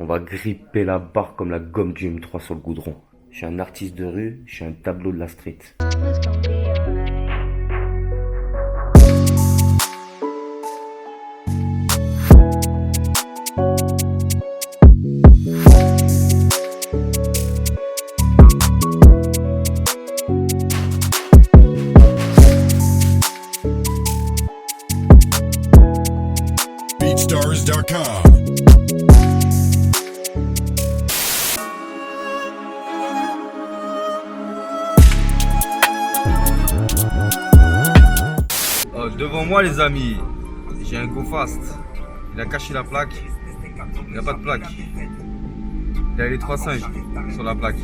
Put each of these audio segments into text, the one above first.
va gripper la barre comme la gomme du M3 sur le goudron. Je suis un artiste de rue, je suis un tableau de la street. BeatStars.com. Devant moi les amis, j'ai un Go Fast. Il a caché la plaque. Il n'y a pas de plaque. Il a les 3.5 sur la plaque.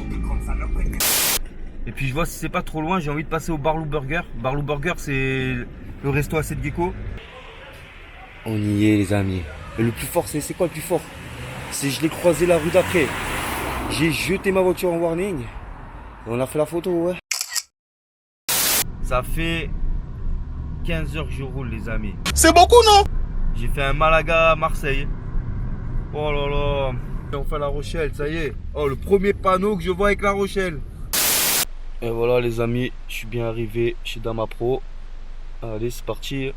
Et puis je vois si c'est pas trop loin, j'ai envie de passer au Barlou Burger. Barlou Burger, c'est le resto à 7 gecko. On y est les amis. Et le plus fort, c'est quoi le plus fort? C'est je l'ai croisé la rue d'après. J'ai jeté ma voiture en warning. Et on a fait la photo, ouais. Ça fait 15 heures que je roule les amis. C'est beaucoup, non? J'ai fait un Malaga à Marseille. Oh là là. On fait La Rochelle, ça y est. Oh, le premier panneau que je vois avec La Rochelle. Et voilà les amis, je suis bien arrivé chez Dama Pro. Allez, c'est parti.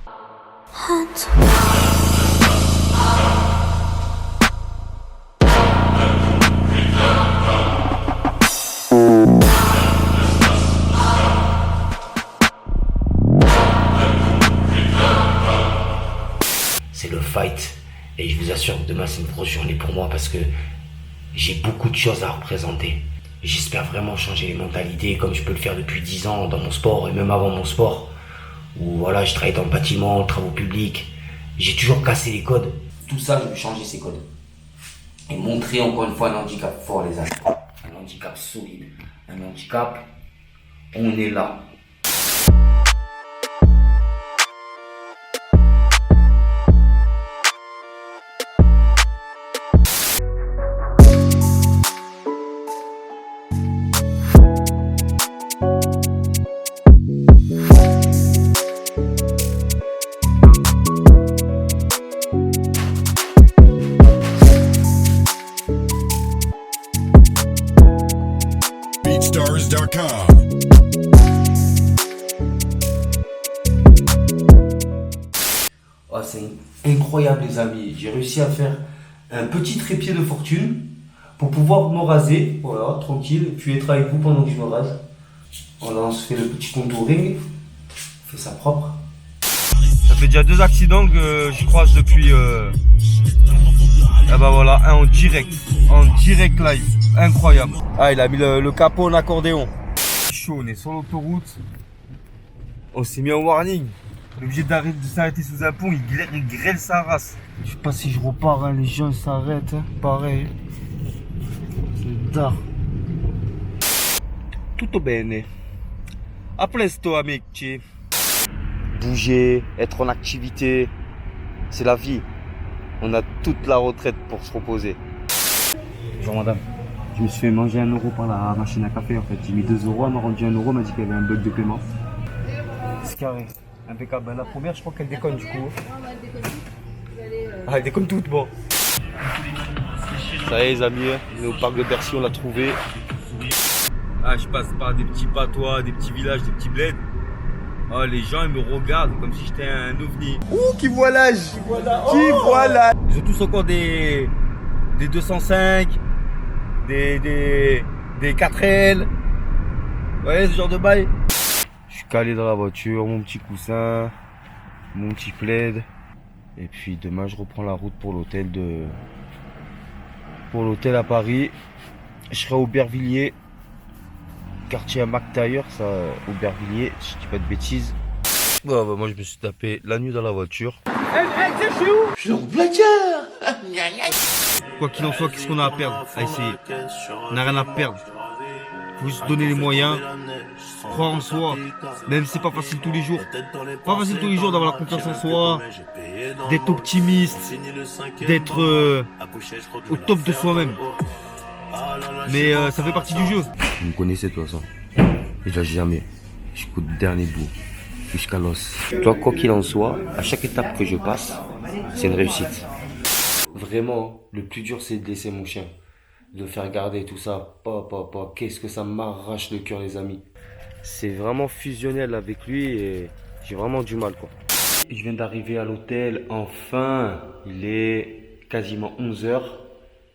C'est le fight. Et je vous assure que demain c'est une grosse journée pour moi parce que j'ai beaucoup de choses à représenter. J'espère vraiment changer les mentalités comme je peux le faire depuis 10 ans dans mon sport et même avant mon sport. Où voilà, je travaille dans le bâtiment, travaux publics. J'ai toujours cassé les codes. Tout ça, je veux changer ces codes. Et montrer encore une fois un handicap fort les amis. Un handicap solide. Un handicap, on est là. BeatStars.com. Oh, c'est incroyable les amis. J'ai réussi à faire un petit trépied de fortune pour pouvoir me raser. Voilà, tranquille. Et puis être avec vous pendant que je me rase. Voilà, on se fait le petit contouring. On fait ça propre. Ça fait déjà 2 accidents que je croise depuis. Ah bah voilà, un en direct live. Incroyable. Ah, il a mis le capot en accordéon. Chaud, on est sur l'autoroute. On s'est mis en warning. On est obligé de s'arrêter sous un pont, il grêle sa race. Je sais pas si je repars, hein, les gens s'arrêtent. Hein. Pareil. C'est tard. Tutto bene. A presto, amici. Bouger, être en activité, c'est la vie. On a toute la retraite pour se reposer. Bonjour madame. Je me suis fait manger 1 euro par la machine à café en fait. J'ai mis 2 euros, elle m'a rendu 1 euro, elle m'a dit qu'il y avait un bug de paiement. C'est carré, impeccable. La première, je crois qu'elle déconne du coup. Ah, elle déconne toutes, bon. Ça y est les amis, on est au parc de Bercy, on l'a trouvé. Ah, je passe par des petits patois, des petits villages, des petits bleds. Oh, les gens ils me regardent comme si j'étais un ovni. Ouh, qui voit l'âge! Qui voit l'âge! Ils ont tous encore des 205, des 4L. Vous voyez ce genre de bail? Je suis calé dans la voiture, mon petit coussin, mon petit plaid. Et puis demain je reprends la route pour l'hôtel à Paris. Je serai au Aubervilliers. Quartier McTayer, ça, Aubervilliers, si je dis pas de bêtises. Ouais, bah, moi je me suis tapé la nuit dans la voiture. Je suis en plaqueur! Quoi qu'il en soit, qu'est-ce qu'on a à perdre à essayer? On n'a rien à perdre. Faut juste donner les moyens, croire en soi, même si c'est pas facile tous les jours. Pas facile tous les jours d'avoir la confiance en soi, d'être optimiste, d'être au top de soi-même. Mais ça fait partie du jeu. Vous me connaissez toi ça. Et je lâche jamais. Jusqu'au dernier bout. Jusqu'à l'os. Toi, quoi qu'il en soit, à chaque étape que je passe, c'est une réussite. Vraiment, le plus dur, c'est de laisser mon chien. De le faire garder, tout ça. Qu'est-ce que ça m'arrache le cœur, les amis. C'est vraiment fusionnel avec lui et j'ai vraiment du mal, quoi. Je viens d'arriver à l'hôtel, enfin. Il est quasiment 11h.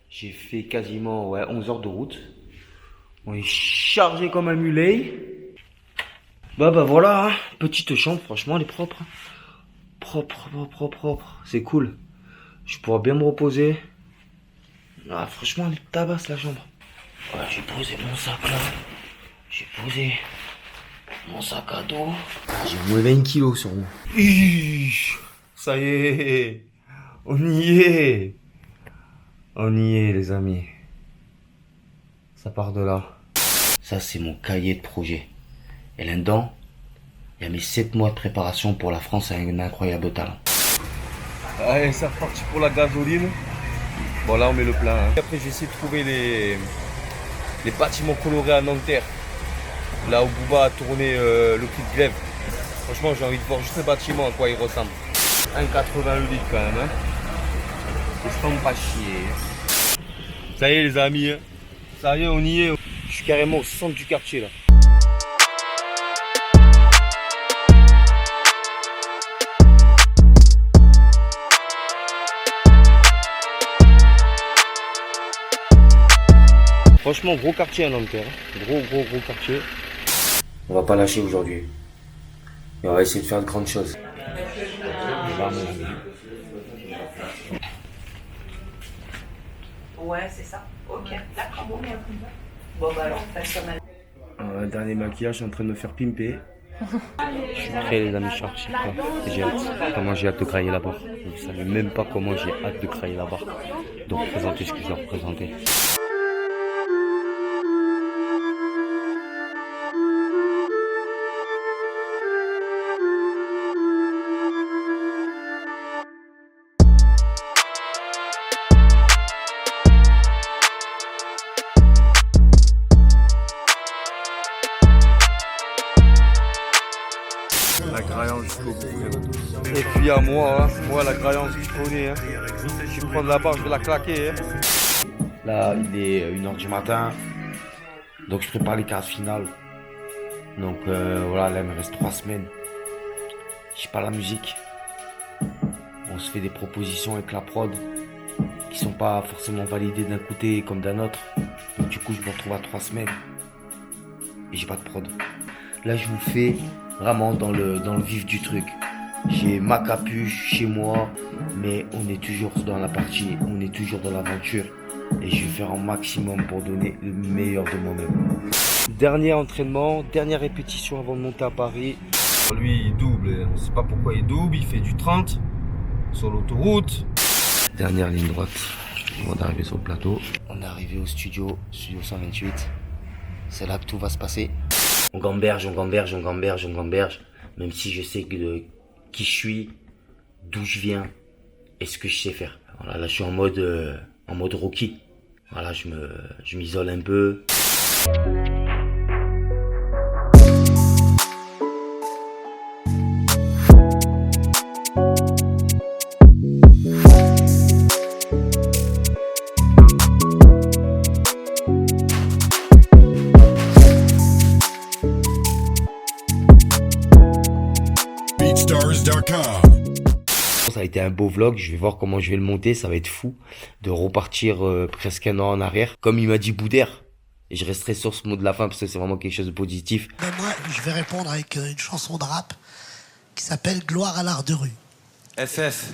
J'ai fait quasiment 11 heures de route. On est chargé comme un mulet. Bah voilà, hein. Petite chambre, franchement, elle est propre. Propre. C'est cool. Je pourrais bien me reposer. Ah, franchement, elle tabasse la chambre. Ouais, j'ai posé mon sac là. J'ai posé mon sac à dos. J'ai moins 20 kilos sur moi. Ça y est. On y est. On y est, les amis. Ça part de là. Ça, c'est mon cahier de projet. Et là-dedans, il y a mes 7 mois de préparation pour la France avec un incroyable talent. Allez, c'est reparti pour la gasoline. Bon, là, on met le plein. Hein. Après, j'essaie de trouver les bâtiments colorés à Nanterre. Là où Booba a tourné le clip de Glaive. Franchement, j'ai envie de voir juste le bâtiment, à quoi il ressemble. 1,80 le litre quand même. Hein. C'est pas chier. Ça y est, les amis. Hein. Ça y est, on y est. Je suis carrément au centre du quartier là. Franchement, gros quartier à Nanterre. Gros quartier. On va pas lâcher aujourd'hui. Et on va essayer de faire de grandes choses. Ouais, c'est ça. Ok, d'accord. Bon, bah alors, fais comme Un dernier maquillage, je suis en train de me faire pimper. Je suis prêt, les amis, je suis prêt. J'ai hâte. Comment j'ai hâte de crailler la barre. Vous savez même pas comment j'ai hâte de crailler la barre. Donc, présentez ce que je dois représenter. La graillance jusqu'au bout. Et puis à moi, hein. Moi la graillance je connais. Hein. Je vais prendre la barre, je vais la claquer. Hein. Là, il est 1h du matin. Donc, je prépare les quarts de finale. Donc, voilà, là, il me reste 3 semaines. J'ai pas la musique. On se fait des propositions avec la prod qui sont pas forcément validées d'un côté comme d'un autre. Donc, du coup, je me retrouve à 3 semaines. Et j'ai pas de prod. Là, je vous fais vraiment dans le vif du truc. J'ai ma capuche chez moi, mais on est toujours dans la partie, on est toujours dans l'aventure. Et je vais faire un maximum pour donner le meilleur de moi-même. Dernier entraînement, dernière répétition avant de monter à Paris. Lui, il double. On sait pas pourquoi il double. Il fait du 30 sur l'autoroute. Dernière ligne droite avant d'arriver sur le plateau. On est arrivé au studio 128. C'est là que tout va se passer. On gamberge. Même si je sais qui je suis, d'où je viens et ce que je sais faire. Voilà, là, je suis en mode Rocky. Voilà, je m'isole un peu. Ça a été un beau vlog, je vais voir comment je vais le monter, ça va être fou de repartir presque un an en arrière. Comme il m'a dit Boudère, et je resterai sur ce mot de la fin parce que c'est vraiment quelque chose de positif. Ben moi, je vais répondre avec une chanson de rap qui s'appelle Gloire à l'art de rue. FF.